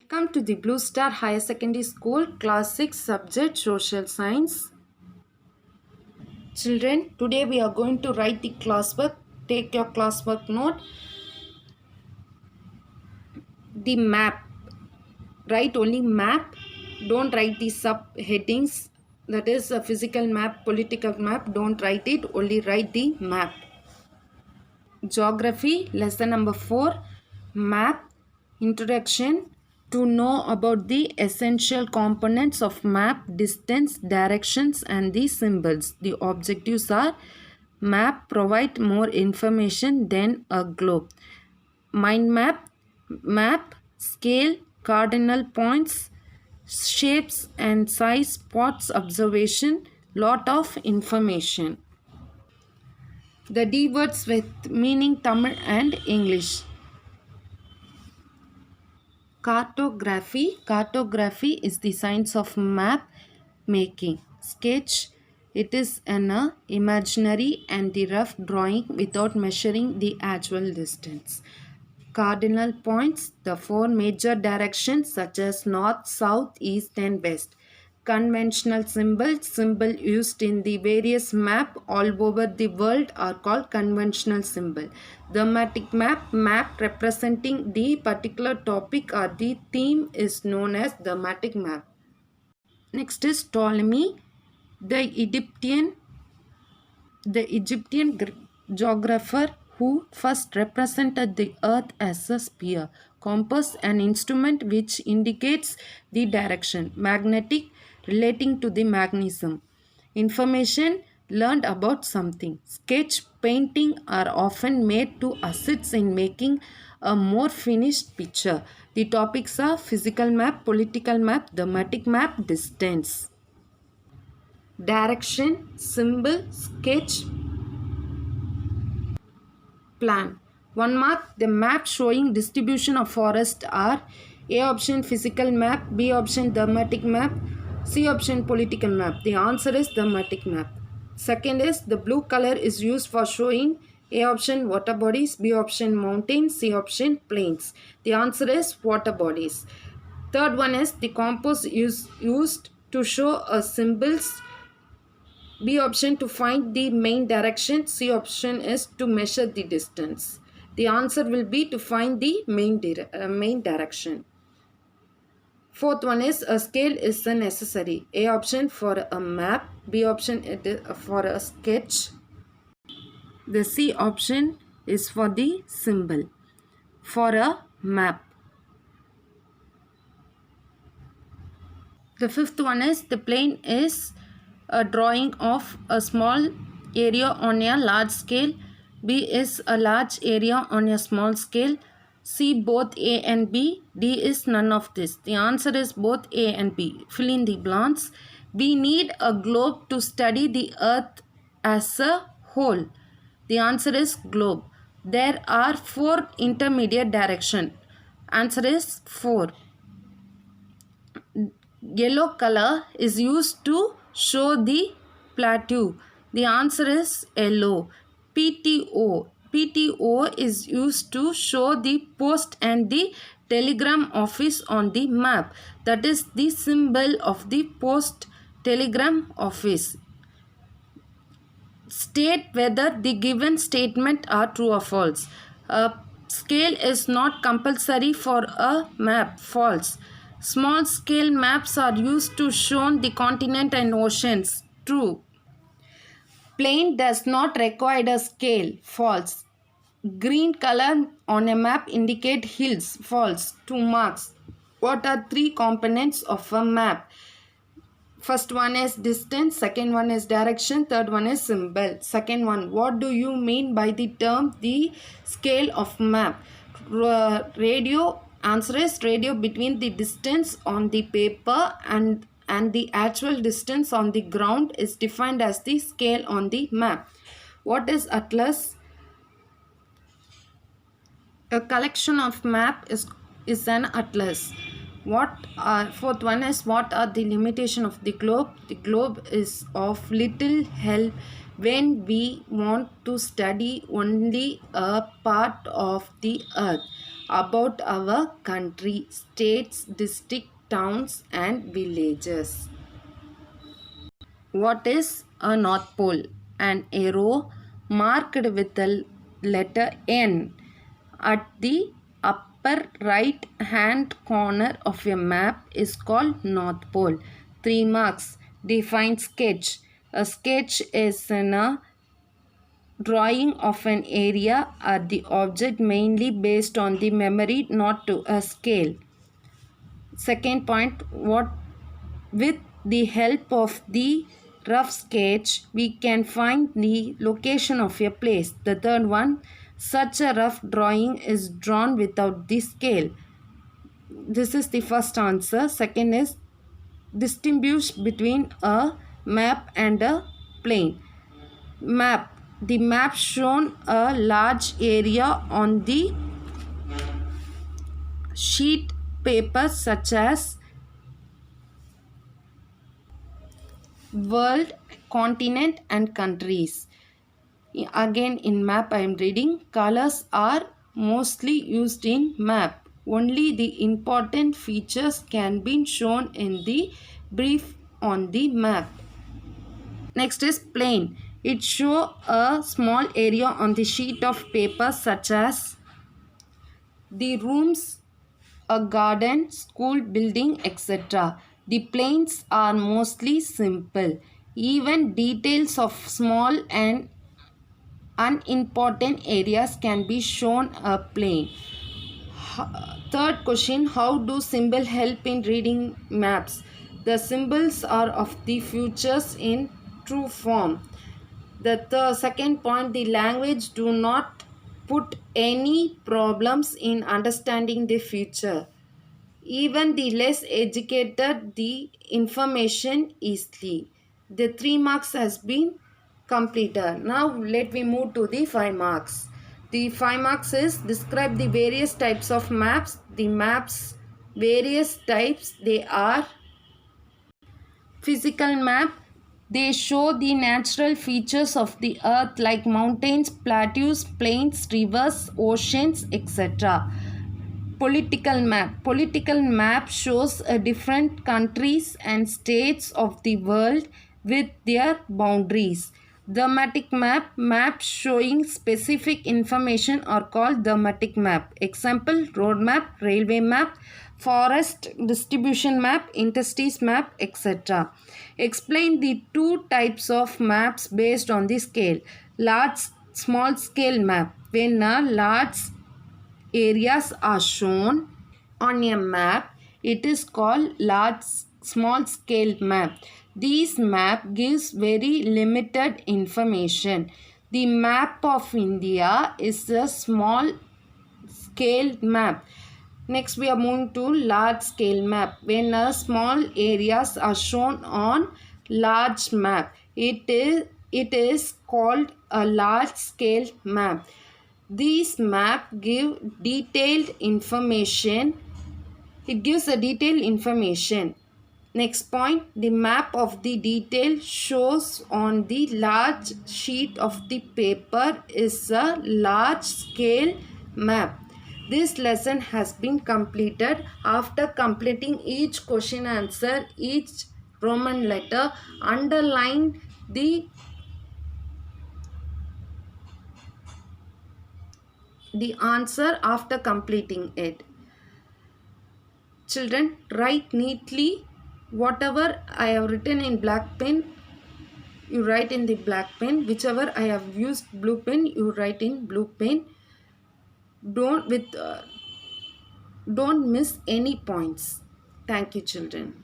Welcome to the Blue Star Higher Secondary School, Class 6, Subject Social Science. Children, today we are going to write the classwork. Take your classwork note. The map. Write only map. Don't write the subheadings. That is a physical map, political map. Don't write it. Only write the map. Geography, lesson number 4. Map. Introduction. To know about the essential components of map, distance, directions and the symbols. The objectives are: map provide more information than a globe. Mind map, map, scale, cardinal points, shapes and size, spots, observation, lot of information. The D words with meaning Tamil and English. Cartography. Cartography is the science of map making. Sketch. It is an imaginary and the rough drawing without measuring the actual distance. Cardinal points. The 4 major directions such as north, south, east and west. Conventional symbols. Symbol used in the various map all over the world are called conventional symbol. Thematic map. Map representing the particular topic or the theme is known as thematic map. Next is Ptolemy, the Egyptian geographer who first represented the earth as a sphere. Compass, an instrument which indicates the direction. Magnetic, relating to the magnetism. Information, learned about something. Sketch, painting are often made to assist in making a more finished picture. The topics are physical map, political map, thematic map, distance. Direction, symbol, sketch, plan. 1 mark. The map showing distribution of forest are: A option physical map, B option thematic map, C option political map. The answer is thematic map. Second is the blue color is used for showing: A option water bodies, B option mountains, C option plains. The answer is water bodies. Third one is the compass is used to show a symbols. B option to find the main direction. C option is to measure the distance. The answer will be to find the main direction. Fourth one is a scale is a necessary. A option for a map, B option for a sketch. The C option is for the symbol for a map. The fifth one is the plane is a drawing of a small area on a large scale. B is a large area on a small scale. C both A and B. D is none of this. The answer is both A and B. Fill in the blanks. We need a globe to study the earth as a whole. The answer is globe. There are 4 intermediate directions. Answer is 4. Yellow color is used to show the plateau. The answer is yellow. PTO. PTO is used to show the post and the telegram office on the map. That is the symbol of the post telegram office. State whether the given statement are true or false. A scale is not compulsory for a map. False. Small scale maps are used to show the continent and oceans. True. Plane does not require a scale. False. Green color on a map indicate hills. False. 2 marks. What are 3 components of a map? First one is distance, second one is direction, third one is symbol. Second one, what do you mean by the term the scale of map? Radio. Answer is radio between the distance on the paper and the actual distance on the ground is defined as the scale on the map. What is atlas? A collection of map is an atlas. Fourth one is what are the limitation of the globe? The globe is of little help when we want to study only a part of the earth. about our country, states, district, towns and villages. What is a North Pole? An arrow marked with a letter N at the upper right hand corner of a map is called North Pole. 3 marks. Define sketch. A sketch is a drawing of an area or the object mainly based on the memory, not to a scale. Second point, what with the help of the rough sketch, we can find the location of a place. The third one, such a rough drawing is drawn without the scale. This is the first answer. Second is, distinguish between a map and a plane. Map. The map shown a large area on the sheet paper such as world, continent and countries. Again in map I am reading, colors are mostly used in map. Only the important features can be shown in the brief on the map. Next is plane. It shows a small area on the sheet of paper such as the rooms, a garden, school building, etc. The planes are mostly simple. Even details of small and unimportant areas can be shown a plane. Third question, how do symbols help in reading maps? The symbols are of the futures in true form. The second point, the language do not put any problems in understanding the future. Even the less educated the information easily. The 3 marks has been completed. Now let me move to the 5 marks. The 5 marks is, describe the various types of maps. The maps various types, they are physical map. They show the natural features of the earth like mountains, plateaus, plains, rivers, oceans, etc. Political map. Political map shows different countries and states of the world with their boundaries. Thematic map. Maps showing specific information are called thematic map. Example, road map, railway map, forest distribution map, interstates map, etc. Explain the two types of maps based on the scale. Large, small scale map. When a large areas are shown on a map, it is called large small scale map. This map gives very limited information. The map of India is a small scale map. Next we are moving to large scale map. When a small areas are shown on large map, it is called a large scale map. These map give detailed information. It gives a detailed information. Next point, the map of the detail shows on the large sheet of the paper is a large scale map. This lesson has been completed. After completing each question answer, each Roman letter, underline the answer after completing it. Children, write neatly whatever I have written in black pen. You write in the black pen. Whichever I have used blue pen, you write in blue pen. Don't miss any points. Thank you, children.